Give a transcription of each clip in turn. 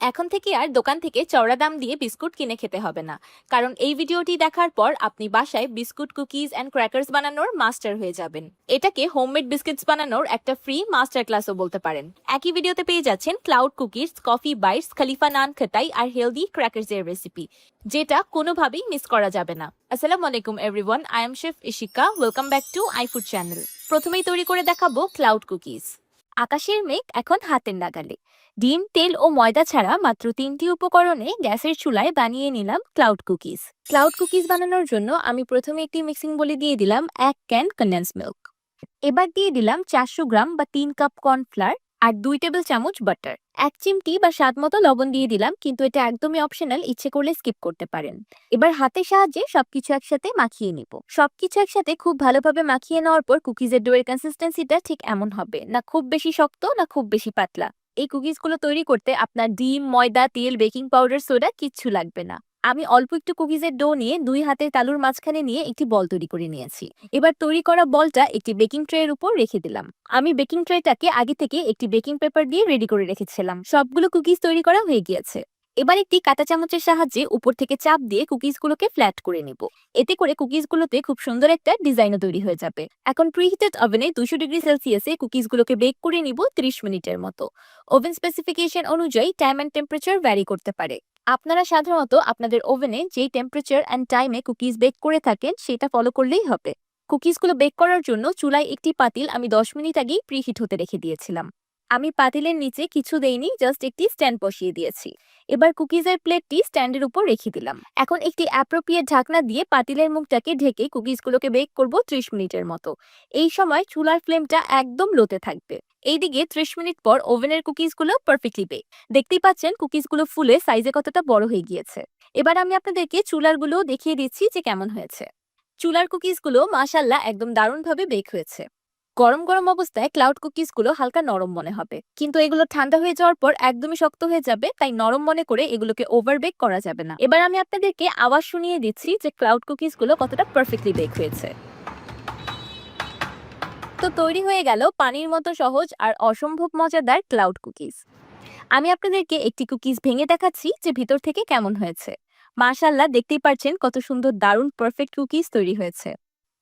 এখন থেকে আর দোকান থেকে চওড়া দাম দিয়ে বিস্কুট কিনে খেতে হবে না, কারণ এই ভিডিওটি দেখার পর আপনি বাসায় বিস্কুট, কুকিজ অ্যান্ড ক্র্যাকার্স বানানোর মাস্টার হয়ে যাবেন। এটাকে হোমমেড বিস্কিটস বানানোর একটা ফ্রি মাস্টার ক্লাসও বলতে পারেন। একই ভিডিওতে পেয়ে যাচ্ছেন ক্লাউড কুকিজ, কফি বাইটস, খলিফা নান খতাই আর হেলদি ক্র্যাকার্সের রেসিপি, যেটা কোনোভাবেই মিস করা যাবে না। আসসালামু আলাইকুম everyone, I am chef Ishika. Welcome back to আইফুড channel. প্রথমেই তৈরি করে দেখাবো ক্লাউড কুকিজ। আকাশের মেঘ এখন হাতের নাগালে। ডিম, তেল ও ময়দা ছাড়া মাত্র 3টি উপকরণে গ্যাসের চুলায় বানিয়ে নিলাম ক্লাউড কুকিজ। ক্লাউড কুকিজ বানানোর জন্য আমি প্রথমে একটি মিক্সিং বলে দিয়ে দিলাম 1 ক্যান কনডেন্স মিল্ক। এবার দিয়ে দিলাম 400 গ্রাম বা 3 কাপ কর্নফ্লাওয়ার আর 2 টেবিল চামচ বাটার। 1 চিমটি বা স্বাদ মতো লবণ দিয়ে দিলাম, কিন্তু এটা একদমই অপশনাল, ইচ্ছে করলে স্কিপ করতে পারেন। এবার হাতের সাহায্যে সবকিছু একসাথে মাখিয়ে নিব। সবকিছু একসাথে খুব ভালোভাবে মাখিয়ে নেওয়ার পর কুকিজের ডোয়ের কনসিস্টেন্সিটা ঠিক এমন হবে, না খুব বেশি শক্ত না খুব বেশি পাতলা। এই কুকিজগুলো তৈরি করতে আপনার ডিম, ময়দা, তেল, বেকিং পাউডার, সোডা কিচ্ছু লাগবে না। আমি অল্প একটু কুকিজের ডো নিয়ে 2 হাতের তালুর মাঝখানে নিয়ে একটি বল তৈরি করে নিয়েছি। এবার তৈরি করা বলটা একটি বেকিং ট্রের উপর রেখে দিলাম। আমি বেকিং ট্রেটাকে আগে থেকে একটি বেকিং পেপার দিয়ে রেডি করে রেখেছিলাম। সবগুলো কুকিজ তৈরি করা হয়ে গিয়েছে। এবার একটি কাঁটা চামচের সাহায্যে উপর থেকে চাপ দিয়ে কুকিজগুলোকে ফ্ল্যাট করে নিব। এতে করে কুকিজগুলোতে খুব সুন্দর একটা ডিজাইনও তৈরি হয়ে যাবে। এখন প্রিহিটেড ওভেনে 200 ডিগ্রি সেলসিয়াসে কুকিজগুলোকে বেক করে নিব 30 মিনিটের মতো। ওভেন স্পেসিফিকেশন অনুযায়ী টাইম অ্যান্ড টেম্পারেচার ভ্যারি করতে পারে। আপনারা সাধারণত আপনাদের ওভেনে যেই টেম্পারেচার অ্যান্ড টাইমে কুকিজ বেক করে থাকেন সেটা ফলো করলেই হবে। কুকিজগুলো বেক করার জন্য চুলায় একটি পাতিল আমি 10 মিনিট আগেই প্রিহিট হতে রেখে দিয়েছিলাম। আমি পাতিলের নিচে কিছু দেইনি, জাস্ট একটি স্ট্যান্ড বসিয়ে দিয়েছি। এবার কুকিজের প্লেটটি স্ট্যান্ডের উপর রেখে দিলাম। এখন একটি অ্যাপ্রোপ্রিয়েট ঢাকনা দিয়ে পাতিলের মুখটাকে ঢেকে কুকিজগুলোকে বেক করব 30 মিনিটের মতো। এই সময় চুলার ফ্লেমটা একদম লোতে থাকবে। এইদিকে 30 মিনিট পর ওভেনের কুকিজগুলো পারফেক্টলি বেক। দেখতেই পাচ্ছেন কুকিজগুলো ফুলে সাইজে কতটা বড় হয়ে গিয়েছে। এবার আমি আপনাদেরকে চুলারগুলো দেখিয়ে দিচ্ছি যে কেমন হয়েছে। চুলার কুকিজগুলো মাশাআল্লাহ একদম দারুণভাবে বেক হয়েছে। গরম গরম অবস্থায় ক্লাউড কুকিজগুলো হালকা নরম মনে হবে, কিন্তু এগুলো ঠান্ডা হয়ে যাওয়ার পর একদমই শক্ত হয়ে যাবে, তাই নরম মনে করে এগুলোকে ওভার বেক করা যাবে না। এবার আমি আপনাদেরকে আওয়াজ শুনিয়ে দিচ্ছি যে ক্লাউড কুকিজগুলো কতটা পারফেক্টলি বেক হয়েছে। তো তৈরি হয়ে গেল পানির মতো সহজ আর অসম্ভব মজাদার ক্লাউড কুকিজ। আমি আপনাদেরকে একটি কুকিজ ভেঙে দেখাচ্ছি যে ভিতর থেকে কেমন হয়েছে। মাশাআল্লাহ, দেখতেই পাচ্ছেন কত সুন্দর দারুণ পারফেক্ট কুকিজ তৈরি হয়েছে।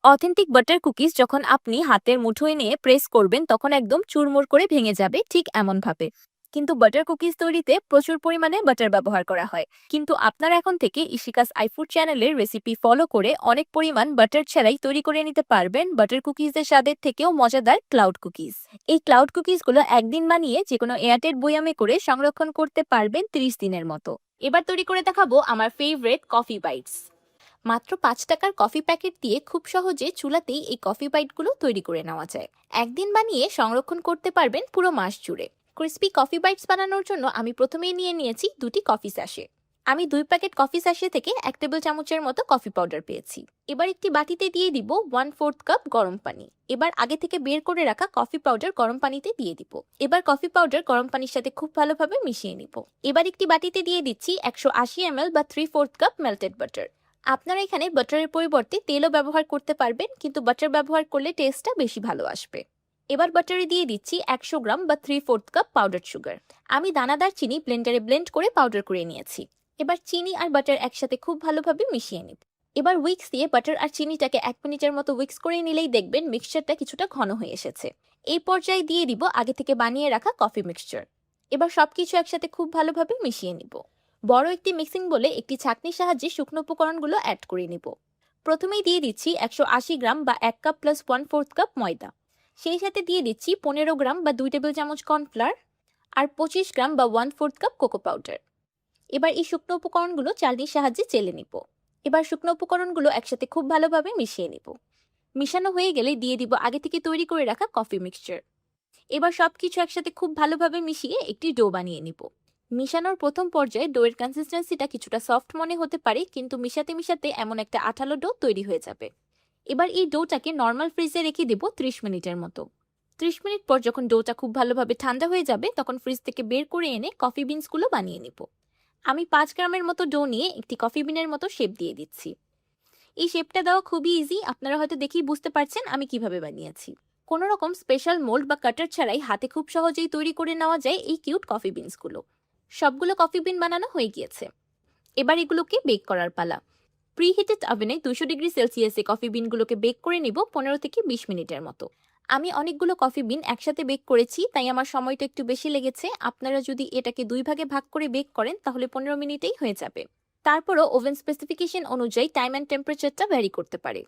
অথেন্টিক বাটার কুকিজ যখন আপনি হাতের মুঠোয় নিয়ে প্রেস করবেন তখন একদম চুরমুর করে ভেঙে যাবে, ঠিক এমন ভাবে। কিন্তু বাটার কুকিজ তৈরিতে প্রচুর পরিমাণে বাটার ব্যবহার করা হয়, কিন্তু আপনারা এখন থেকে ইশিকাস আইফুড চ্যানেলের রেসিপি ফলো করে অনেক পরিমাণ বাটার ছাড়াই তৈরি করে নিতে পারবেন বাটার কুকিজের স্বাদের থেকেও মজাদার ক্লাউড কুকিজ। এই ক্লাউড কুকিজগুলো একদিন বানিয়ে যে কোনো এয়ারটাইট বয়ামে করে সংরক্ষণ করতে পারবেন 30 দিনের মতো। এবার তৈরি করে দেখাবো আমার ফেভারিট কফি বাইটস। মাত্র 5 টাকার কফি প্যাকেট দিয়ে খুব সহজে চুলাতেই এই কফি বাইটগুলো তৈরি করে নেওয়া যায়। একদিন বানিয়ে সংরক্ষণ করতে পারবেন পুরো মাস জুড়ে। ক্রিস্পি কফি বাইটস বানানোর জন্য আমি প্রথমেই নিয়ে নিয়েছি 2টি কফি স্যাশে। আমি 2 প্যাকেট কফি স্যাশে থেকে 1 টেবিল চামচের মতো কফি পাউডার পেয়েছি। এবার একটি বাটিতে দিয়ে দিব 1/4 কাপ গরম পানি। এবার আগে থেকে বের করে রাখা কফি পাউডার গরম পানিতে দিয়ে দিব। এবার কফি পাউডার গরম পানির সাথে খুব ভালোভাবে মিশিয়ে নিব। এবার একটি বাটিতে দিয়ে দিচ্ছি 180 ml বা 3/4 কাপ মেল্টেড বাটার। আপনারা এখানে বাটারের পরিবর্তে তেলও ব্যবহার করতে পারবেন, কিন্তু বাটার ব্যবহার করলে টেস্টটা বেশি ভালো আসবে। এবার বাটারে দিয়ে দিচ্ছি 100 গ্রাম বা 3/4 কাপ পাউডার সুগার। আমি দানাদার চিনি ব্লেন্ডারে ব্লেন্ড করে পাউডার করে নিয়েছি। এবার চিনি আর বাটার একসাথে খুব ভালোভাবে মিশিয়ে নিব। এবার উইক্স দিয়ে বাটার আর চিনিটাকে 1 মিনিটের মতো উইক্স করে নিলেই দেখবেন মিক্সচারটা কিছুটা ঘন হয়ে এসেছে। এই পর্যায়ে দিয়ে দিব আগে থেকে বানিয়ে রাখা কফি মিক্সচার। এবার সবকিছু একসাথে খুব ভালোভাবে মিশিয়ে নিব। বড় একটি মিক্সিং বলে একটি ছাঁকনির সাহায্যে শুকনো উপকরণগুলো অ্যাড করে নিব। প্রথমেই দিয়ে দিচ্ছি 180 গ্রাম বা 1 কাপ প্লাস 1/4 কাপ ময়দা। সেই সাথে দিয়ে দিচ্ছি 15 গ্রাম বা 2 টেবিল চামচ কর্নফ্লাওয়ার আর 25 গ্রাম বা 1/4 কাপ কোকো পাউডার। এবার এই শুকনো উপকরণগুলো চালনির সাহায্যে চেলে নিব। এবার শুকনো উপকরণগুলো একসাথে খুব ভালোভাবে মিশিয়ে নিব। মিশানো হয়ে গেলে দিয়ে দিব আগে থেকে তৈরি করে রাখা কফি মিক্সচার। এবার সবকিছু একসাথে খুব ভালোভাবে মিশিয়ে একটি ডো বানিয়ে নিব। মিশানোর প্রথম পর্যায়ে ডোয়ের কনসিস্টেন্সিটা কিছুটা সফট মনে হতে পারে, কিন্তু মিশাতে মিশাতে এমন একটা আঠালো ডো তৈরি হয়ে যাবে। এবার এই ডোটাকে নর্মাল ফ্রিজে রেখে দেব 30 মিনিটের মতো। 30 মিনিট পর যখন ডোটা খুব ভালোভাবে ঠান্ডা হয়ে যাবে তখন ফ্রিজ থেকে বের করে এনে কফি বিনসগুলো বানিয়ে নিব। আমি 5 গ্রামের মতো ডো নিয়ে একটি কফি বিনের মতো শেপ দিয়ে দিচ্ছি। এই শেপটা দেওয়া খুবই ইজি, আপনারা হয়তো দেখেই বুঝতে পারছেন আমি কিভাবে বানিয়েছি। কোনো রকম স্পেশাল মোল্ড বা কাটার ছাড়াই হাতে খুব সহজেই তৈরি করে নেওয়া যায় এই কিউট কফি বিনসগুলো। সবগুলো কফি বিন বানানো হয়ে গিয়েছে। এবার এগুলোকে বেক করার পালা। প্রিহিটেড ওভেনে 200 ডিগ্রি সেলসিয়াসে কফি বিনগুলোকে বেক করে নিব 15 থেকে 20 মিনিটের মতো। আমি অনেকগুলো কফি বিন একসাথে বেক করেছি, তাই আমার সময়টা একটু বেশি লেগেছে। আপনারা যদি এটাকে 2 ভাগে ভাগ করে বেক করেন তাহলে 15 মিনিটেই হয়ে যাবে। তারপরও ওভেন স্পেসিফিকেশন অনুযায়ী টাইম অ্যান্ড টেম্পারেচারটা ভ্যারি করতে পারে।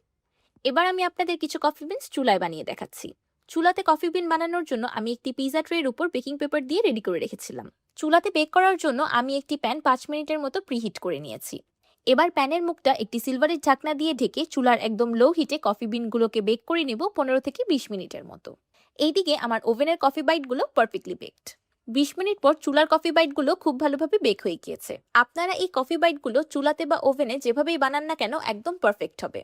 এবার আমি আপনাদের কিছু কফি বিনস চুলায় বানিয়ে দেখাচ্ছি। চুলাতে কফি বিন বানানোর জন্য আমি একটি পিজা ট্রের উপর বেকিং পেপার দিয়ে রেডি করে রেখেছিলাম। চুলাতে বেক করার জন্য আমি একটি প্যান 5 মিনিটের মতো প্রিহিট করে নিয়েছি। এবার প্যানের মুখটা একটি সিলভারের ঢাকনা দিয়ে ঢেকে চুলার একদম লো হিটে কফি বিনগুলোকে বেক করে নেব 15 থেকে 20 মিনিটের মতো। এইদিকে আমার ওভেনের কফি বাইটগুলো পারফেক্টলি বেকড। 20 মিনিট পর চুলার কফি বাইটগুলো খুব ভালোভাবে বেক হয়ে গিয়েছে। আপনারা এই কফি বাইটগুলো চুলাতে বা ওভেনে যেভাবেই বানান না কেন একদম পারফেক্ট হবে।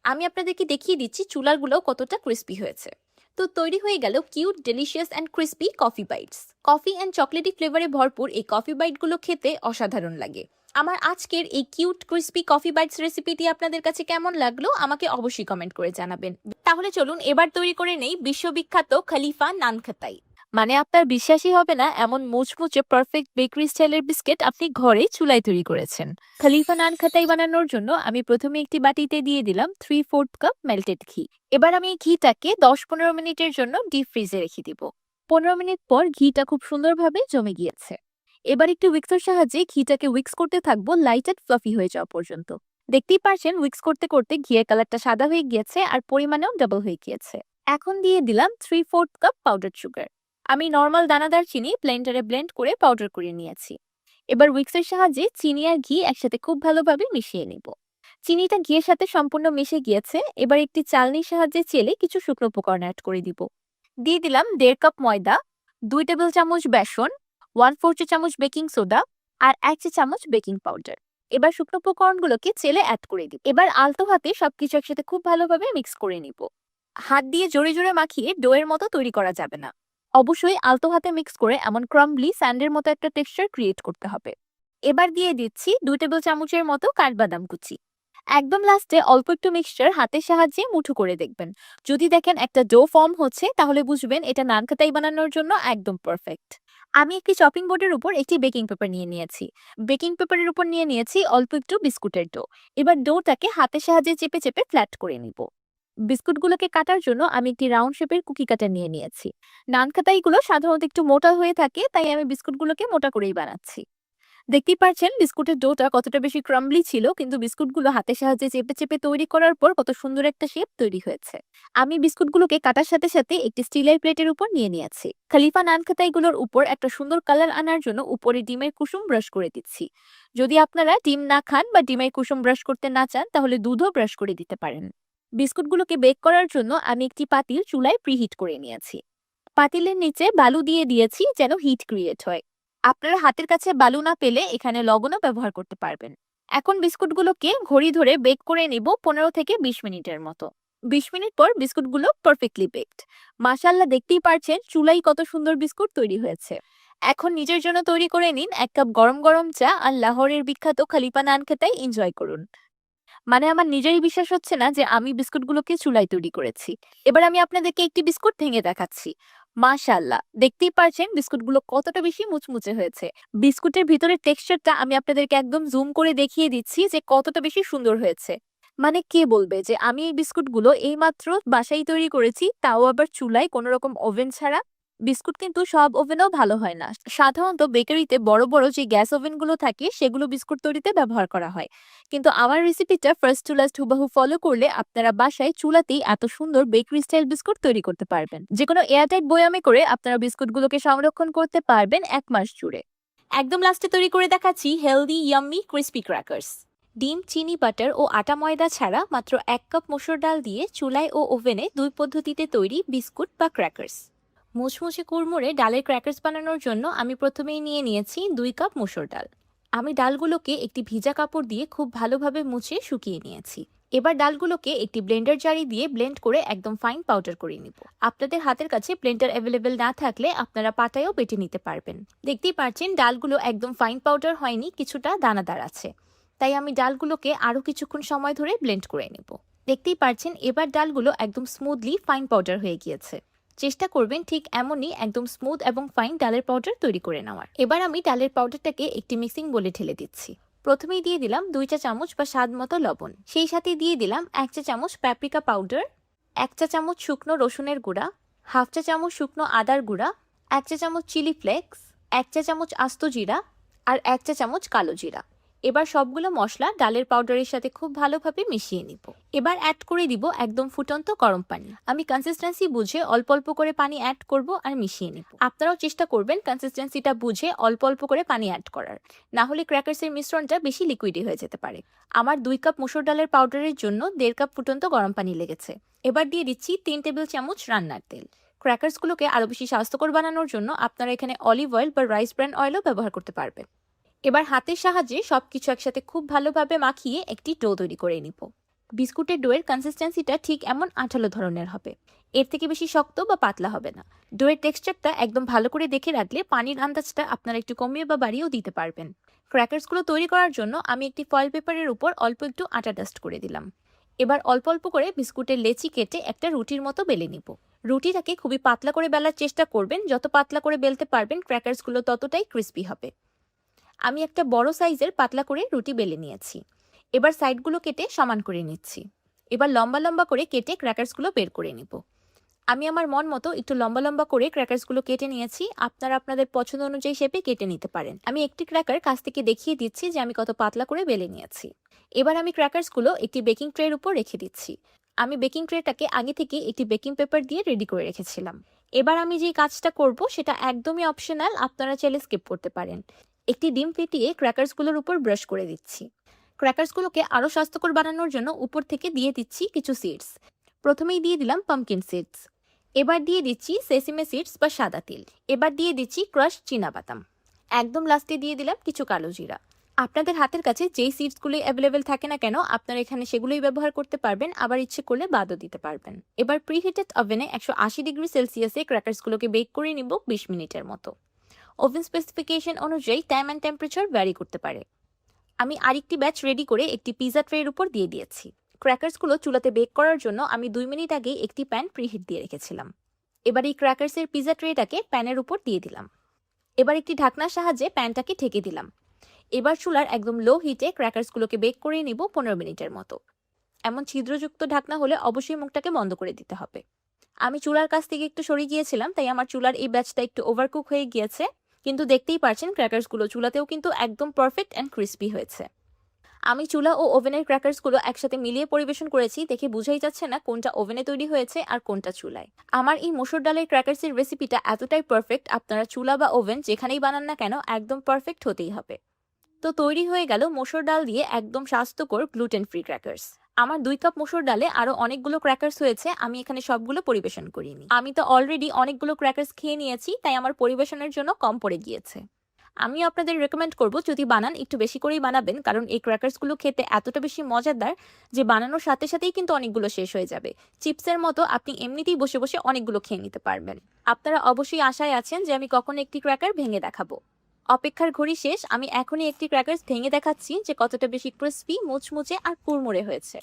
আমি আপনাদেরকে দেখিয়ে দিচ্ছি চুলারগুলো কতটা ক্রিস্পি হয়েছে। তো তৈরি হয়ে গেল cute, delicious and crispy coffee bites. Coffee and chocolatey ফ্লেভারে ভরপুর এই কফি বাইটগুলো খেতে অসাধারণ লাগে। আমার আজকের এই কিউট ক্রিস্পি কফি বাইটস রেসিপিটি আপনাদের কাছে কেমন লাগলো আমাকে অবশ্যই কমেন্ট করে জানাবেন। তাহলে চলুন এবার তৈরি করে নেই বিশ্ববিখ্যাত খলিফা নানখাতাই। মানে আপনার বিশ্বাসই হবে না, এমন মুচমুচে পারফেক্ট বেকারি স্টাইলের বিস্কিট আপনি ঘরে চুলায় তৈরি করেছেন। খলিফা নানখাতাই বানানোর জন্য আমি প্রথমে একটি বাটিতে দিয়ে দিলাম 3/4 কাপ মেল্টেড ঘি। এবার আমি এই ঘিটাকে 10-15 মিনিটের জন্য ডিপ ফ্রিজে রেখে দিব। 15 মিনিট পর ঘিটা খুব সুন্দরভাবে জমে গিয়েছে। এবার একটু উইক্সের সাহায্যে ঘিটাকে উইক্স করতে থাকবো লাইট এন্ড ফ্লাফি হয়ে যাওয়া পর্যন্ত। দেখতেই পারছেন উইক্স করতে করতে ঘিয়ের কালারটা সাদা হয়ে গিয়েছে আর পরিমাণেও ডাবল হয়ে গিয়েছে। এখন দিয়ে দিলাম 3/4 কাপ পাউডার সুগার। আমি নর্মাল দানাদার চিনি ব্লেন্ডারে ব্লেন্ড করে পাউডার করে নিয়েছি। এবার উইক্সের সাহায্যে চিনি আর ঘি একসাথে খুব ভালোভাবে মিশিয়ে নিব। চিনিটা ঘিয়ের সাথে সম্পূর্ণ মিশে গিয়েছে। এবার একটি চালনির সাহায্যে চেলে কিছু শুকনো উপকরণ অ্যাড করে দিব। দিয়ে দিলাম 1.5 কাপ ময়দা, 2 টেবিল চামচ বেসন, 1/4 চা চামচ বেকিং সোডা আর 1 চা চামচ বেকিং পাউডার। এবার শুকনো উপকরণগুলোকে চেলে অ্যাড করে দিব। এবার আলতো হাতে সবকিছু একসাথে খুব ভালোভাবে মিক্স করে নিব। হাত দিয়ে জোরে জোরে মাখিয়ে ডোয়ের মতো তৈরি করা যাবে না। অবশ্যই আলতো হাতে মিক্স করে এমন ক্রাম্বলি স্যান্ডের মতো একটা টেক্সচার ক্রিয়েট করতে হবে। এবার দিয়ে দিচ্ছি 2 টেবিল চামচের মতো কাঠবাদাম কুচি। একদম লাস্টে অল্প একটু মিক্সচার হাতের সাহায্যে মুঠো করে দেখবেন। যদি দেখেন একটা ডো ফর্ম হচ্ছে তাহলে বুঝবেন এটা নানখাতাই বানানোর জন্য একদম পারফেক্ট। আমি একটি চপিং বোর্ডের উপর একটি বেকিং পেপার নিয়ে নিয়েছি। বেকিং পেপারের উপর নিয়ে নিয়েছি অল্প একটু বিস্কুটের ডো। এবার ডোটাকে হাতের সাহায্যে চেপে চেপে ফ্ল্যাট করে নিব। বিস্কুটগুলোকে কাটার জন্য আমি একটি রাউন্ড শেপের কুকি কাটার নিয়ে নিয়েছি। নানখাতাইগুলো সাধারণত একটু মোটা হয়ে থাকে, তাই আমি বিস্কুটগুলোকে মোটা করেই বানাচ্ছি। দেখতেই পাচ্ছেন বিস্কুটের ডোটা কতটা বেশি ক্রাম্বলি ছিল, কিন্তু বিস্কুটগুলো হাতের সাহায্যে চেপে চেপে তৈরি করার পর কত সুন্দর একটা শেপ তৈরি হয়েছে। আমি বিস্কুটগুলোকে কাটার সাথে সাথে একটি স্টিলের প্লেটের উপর নিয়ে নিয়েছি। খলিফা নানখাতাইগুলোর উপর একটা সুন্দর কালার আনার জন্য উপরে ডিমের কুসুম ব্রাশ করে দিচ্ছি। যদি আপনারা ডিম না খান বা ডিমের কুসুম ব্রাশ করতে না চান তাহলে দুধও ব্রাশ করে দিতে পারেন। বিস্কুটগুলোকে বেক করার জন্য আমি একটি পাতিল চুলায় প্রিহিট করে নিয়েছি। পাতিলের নিচে বালু দিয়ে দিয়েছি যেন হিট ক্রিয়েট হয়। আপনারা হাতের কাছে বালু না পেলে এখানে লবণও ব্যবহার করতে পারবেন। এখন বিস্কুটগুলোকে ঘড়ি ধরে বেক করে নিব 15 থেকে 20 মিনিটের মতো। 20 মিনিট পর বিস্কুটগুলো পারফেক্টলি বেকড। মাশাআল্লাহ, দেখতেই পারছেন চুলাই কত সুন্দর বিস্কুট তৈরি হয়েছে। এখন নিজের জন্য তৈরি করে নিন 1 কাপ গরম গরম চা আর লাহোরের বিখ্যাত খলিফা নানখাতাই এনজয় করুন। মানে আমার নিজেরই বিশ্বাস হচ্ছে না যে আমি বিস্কুটগুলোকে চুলায় তৈরি করেছি। এবার আমি আপনাদেরকে একটি বিস্কুট ভেঙে দেখাচ্ছি। মাশাআল্লাহ, দেখতেই পারছেন বিস্কুটগুলো কতটা বেশি মুচমুচে হয়েছে। বিস্কুটের ভিতরের টেক্সচারটা আমি আপনাদেরকে একদম জুম করে দেখিয়ে দিচ্ছি যে কতটা বেশি সুন্দর হয়েছে। মানে কে বলবে যে আমি এই বিস্কুটগুলো এইমাত্র বাসায় তৈরি করেছি, তাও আবার চুলায়, কোনো রকম ওভেন ছাড়া। বিস্কুট কিন্তু সব ওভেনেও ভালো হয় না। সাধারণত বেকারিতে বড় বড় যে গ্যাস ওভেনগুলো থাকে সেগুলো বিস্কুট তৈরিতে ব্যবহার করা হয়। কিন্তু আমার রেসিপিটা ফার্স্ট টু লাস্ট হুবাহু ফলো করলে আপনারা বাসায় চুলাতেই এত সুন্দর বেকারি স্টাইল বিস্কুট তৈরি করতে পারবেন। যে কোনো এয়ারটাইট বয়ামে করে আপনারা বিস্কুটগুলোকে সংরক্ষণ করতে পারবেন 1 মাস জুড়ে। একদম লাস্টে তৈরি করে দেখাচ্ছি হেলদি ইয়াম্মি ক্রিস্পি ক্র্যাকার্স। ডিম, চিনি, বাটার ও আটা ময়দা ছাড়া মাত্র 1 কাপ মসুর ডাল দিয়ে চুলায় ও ওভেনে 2 পদ্ধতিতে তৈরি বিস্কুট বা ক্র্যাকার্স। মুচমুচে কুড়মুড়ে ডালের ক্র্যাকার্স বানানোর জন্য আমি প্রথমেই নিয়ে নিয়েছি 2 কাপ মসুর ডাল। আমি ডালগুলোকে একটি ভিজা কাপড় দিয়ে খুব ভালোভাবে মুছে শুকিয়ে নিয়েছি। এবার ডালগুলোকে একটি ব্লেন্ডার জারি দিয়ে ব্লেন্ড করে একদম ফাইন পাউডার করে নিব। আপনাদের হাতের কাছে ব্লেন্ডার অ্যাভেলেবেল না থাকলে আপনারা পাটায়ও বেটে নিতে পারবেন। দেখতেই পাচ্ছেন ডালগুলো একদম ফাইন পাউডার হয়নি, কিছুটা দানাদার আছে। তাই আমি ডালগুলোকে আরও কিছুক্ষণ সময় ধরে ব্লেন্ড করে নেব। দেখতেই পাচ্ছেন এবার ডালগুলো একদম স্মুথলি ফাইন পাউডার হয়ে গিয়েছে। চেষ্টা করবেন ঠিক এমনই একদম স্মুথ এবং ফাইন ডালের পাউডার তৈরি করে নেওয়ার। এবার আমি ডালের পাউডারটাকে একটি মিক্সিং বোলে ঢেলে দিচ্ছি। প্রথমেই দিয়ে দিলাম 2 চা চামচ বা স্বাদ মতো লবণ, সেই সাথে দিয়ে দিলাম 1 চা চামচ প্যাপ্রিকা পাউডার, 1 চা চামচ শুকনো রসুনের গুঁড়া, হাফ চা চামচ শুকনো আদার গুঁড়া, 1 চা চামচ চিলি ফ্লেক্স, 1 চা চামচ আস্ত জিরা আর 1 চা চামচ কালো জিরা। এবার সবগুলো মশলা ডালের পাউডারের সাথে খুব ভালোভাবে মিশিয়ে নিব। এবার অ্যাড করে দিব একদম ফুটন্ত গরম পানি। আমি কনসিস্টেন্সি বুঝে অল্প অল্প করে পানি অ্যাড করব আর মিশিয়ে নিব। আপনারাও চেষ্টা করবেন কনসিস্টেন্সিটা বুঝে অল্প অল্প করে পানি অ্যাড করার, না হলে ক্র্যাকার্সের মিশ্রণটা বেশি লিকুইডি হয়ে যেতে পারে। আমার 2 কাপ মসুর ডালের পাউডারের জন্য 1.5 কাপ ফুটন্ত গরম পানি লেগেছে। এবার দিয়ে দিচ্ছি 3 টেবিল চামচ রান্নার তেল। ক্র্যাকার্সগুলোকে আরও বেশি স্বাস্থ্যকর বানানোর জন্য আপনারা এখানে অলিভ অয়েল বা রাইস ব্র্যান অয়েলও ব্যবহার করতে পারবেন। এবার হাতের সাহায্যে সবকিছু একসাথে খুব ভালোভাবে মাখিয়ে একটি ডো তৈরি করে নিব। বিস্কুটের ডোয়ের কনসিস্টেন্সিটা ঠিক এমন আঠালো ধরনের হবে, এর থেকে বেশি শক্ত বা পাতলা হবে না। ডোয়ের টেক্সচারটা একদম ভালো করে দেখে রাখলে পানির আন্দাজটা আপনারা একটু কমিয়ে বা বাড়িয়েও দিতে পারবেন। ক্র্যাকার্সগুলো তৈরি করার জন্য আমি একটি ফয়েল পেপারের উপর অল্প একটু আটা ডাস্ট করে দিলাম। এবার অল্প অল্প করে বিস্কুটের লেচি কেটে একটা রুটির মতো বেলে নিব। রুটিটাকে খুবই পাতলা করে বেলার চেষ্টা করবেন, যত পাতলা করে বেলতে পারবেন ক্র্যাকার্সগুলো ততটাই ক্রিস্পি হবে। আমি একটা বড় সাইজের পাতলা করে রুটি বেলে নিয়েছি। এবার সাইডগুলো কেটে সমান করে নিচ্ছি। এবার লম্বা লম্বা করে কেটে ক্র্যাকার্সগুলো বের করে নিব। আমি আমার মন মতো একটু লম্বা লম্বা করে ক্র্যাকার্সগুলো কেটে নিয়েছি। আপনারা আপনাদের পছন্দ অনুযায়ী শেপে কেটে নিতে পারেন। আমি একটি ক্র্যাকার কাছ থেকে দেখিয়ে দিচ্ছি যে আমি কত পাতলা করে বেলে নিয়েছি। এবার আমি ক্র্যাকার্সগুলো একটি বেকিং ট্রের উপর রেখে দিচ্ছি। আমি বেকিং ট্রেটাকে আগে থেকে একটি বেকিং পেপার দিয়ে রেডি করে রেখেছিলাম। এবার আমি যে কাজটা করব সেটা একদমই অপশনাল, আপনারা চাইলে স্কিপ করতে পারেন। একটি ডিম ফেটিয়ে ক্র্যাকার্সগুলোর উপর ব্রাশ করে দিচ্ছি। ক্র্যাকার্সগুলোকে আরও স্বাস্থ্যকর বানানোর জন্য উপর থেকে দিয়ে দিচ্ছি কিছু সিডস। প্রথমেই দিয়ে দিলাম পামকিন সিডস, এবার দিয়ে দিচ্ছি সেসিমে সিডস বা সাদা তিল, এবার দিয়ে দিচ্ছি ক্রাশ চীনাবাদাম, একদম লাস্টে দিয়ে দিলাম কিছু কালো জিরা। আপনাদের হাতের কাছে যেই সিডসগুলো অ্যাভেলেবেল থাকে না কেন আপনারা এখানে সেগুলোই ব্যবহার করতে পারবেন, আবার ইচ্ছে করলে বাদও দিতে পারবেন। এবার প্রিহিটেড ওভেনে 180 ডিগ্রি সেলসিয়াসে ক্র্যাকার্সগুলোকে বেক করে নিব 20 মিনিটের মতো। ওভেন স্পেসিফিকেশন অনুযায়ী টাইম অ্যান্ড টেম্পারেচার ভ্যারি করতে পারে। আমি আরেকটি ব্যাচ রেডি করে একটি পিজা ট্রের উপর দিয়ে দিয়েছি। ক্র্যাকার্সগুলো চুলাতে বেক করার জন্য আমি 2 মিনিট আগেই একটি প্যান প্রিহিট দিয়ে রেখেছিলাম। এবার এই ক্র্যাকার্সের পিজা ট্রেটাকে প্যানের উপর দিয়ে দিলাম। এবার একটি ঢাকনার সাহায্যে প্যানটাকে ঢেকে দিলাম। এবার চুলার একদম লো হিটে ক্র্যাকার্সগুলোকে বেক করে নিব 15 মিনিটের মতো। এমন ছিদ্রযুক্ত ঢাকনা হলে অবশ্যই মুখটাকে বন্ধ করে দিতে হবে। আমি চুলার কাছ থেকে একটু সরে গিয়েছিলাম, তাই আমার চুলার এই ব্যাচটা একটু ওভারকুক হয়ে গিয়েছে, কিন্তু দেখতেই পারছেন ক্র্যাকার্সগুলো চুলাতেও কিন্তু একদম পারফেক্ট অ্যান্ড ক্রিস্পি হয়েছে। আমি চুলা ও ওভেনের ক্র্যাকার্সগুলো একসাথে মিলিয়ে পরিবেশন করেছি, দেখে বোঝাই যাচ্ছে না কোনটা ওভেনে তৈরি হয়েছে আর কোনটা চুলায়। আমার এই মসুর ডালের ক্র্যাকার্সের রেসিপিটা এতটাই পারফেক্ট, আপনারা চুলা বা ওভেন যেখানেই বানান না কেন একদম পারফেক্ট হতেই হবে। তো তৈরি হয়ে গেল মসুর ডাল দিয়ে একদম স্বাস্থ্যকর গ্লুটেন ফ্রি ক্র্যাকার্স। আমার 2 কাপ মসুর ডালে আরো অনেকগুলো ক্র্যাকার্স হয়েছে, আমি এখানে সবগুলো পরিবেশন করিনি। আমি তো অলরেডি অনেকগুলো ক্র্যাকার্স খেয়ে নিয়েছি, তাই আমার পরিবেশনের জন্য কম পড়ে গিয়েছে। আমি আপনাদের রেকমেন্ড করব যদি বানান একটু বেশি করেই বানাবেন, কারণ এই ক্র্যাকার্সগুলো খেতে এতটা বেশি মজাদার যে বানানোর সাথে সাথেই কিন্তু অনেকগুলো শেষ হয়ে যাবে। চিপসের মতো আপনি এমনিতেই বসে বসে অনেকগুলো খেয়ে নিতে পারবেন। আপনারা অবশ্যই আশায় আছেন যে আমি কখন একটি ক্র্যাকার ভেঙে দেখাবো। অপেক্ষার ঘড়ি শেষ, আমি এখনই একটি ক্র্যাকার্স ভেঙে দেখাচ্ছি যে কতটা বেশি ক্রিস্পি, মুচমুচে আর কুড়মুড়ে হয়েছে।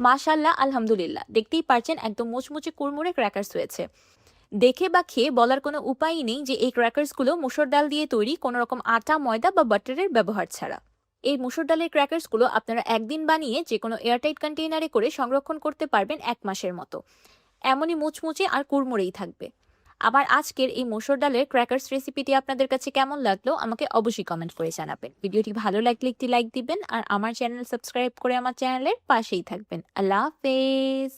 মাশাআল্লাহ, আলহামদুলিল্লাহ, দেখতেই পারছেন একদম মুচমুচে কুড়মুড়ে ক্র্যাকার্স হয়েছে। দেখে বা খেয়ে বলার কোনো উপায়ই নেই যে এই ক্র্যাকার্সগুলো মসুর ডাল দিয়ে তৈরি, কোনো রকম আটা, ময়দা বা বাটারের ব্যবহার ছাড়া। এই মসুর ডালের ক্র্যাকার্সগুলো আপনারা একদিন বানিয়ে যে কোনো এয়ারটাইট কন্টেইনারে করে সংরক্ষণ করতে পারবেন 1 মাসের মতো। এমনই মুচমুচে আর কুড়মুড়েই থাকবে। আবার আজকের এই মসুর ডালের ক্র্যাকার্স রেসিপিটি আপনাদের কাছে কেমন লাগলো আমাকে অবশ্যই কমেন্ট করে জানাবেন। ভিডিওটি ভালো লাগলে একটি লাইক দিবেন আর আমার চ্যানেল সাবস্ক্রাইব করে আমার চ্যানেলের পাশেই থাকবেন। আল্লাহ হাফেজ।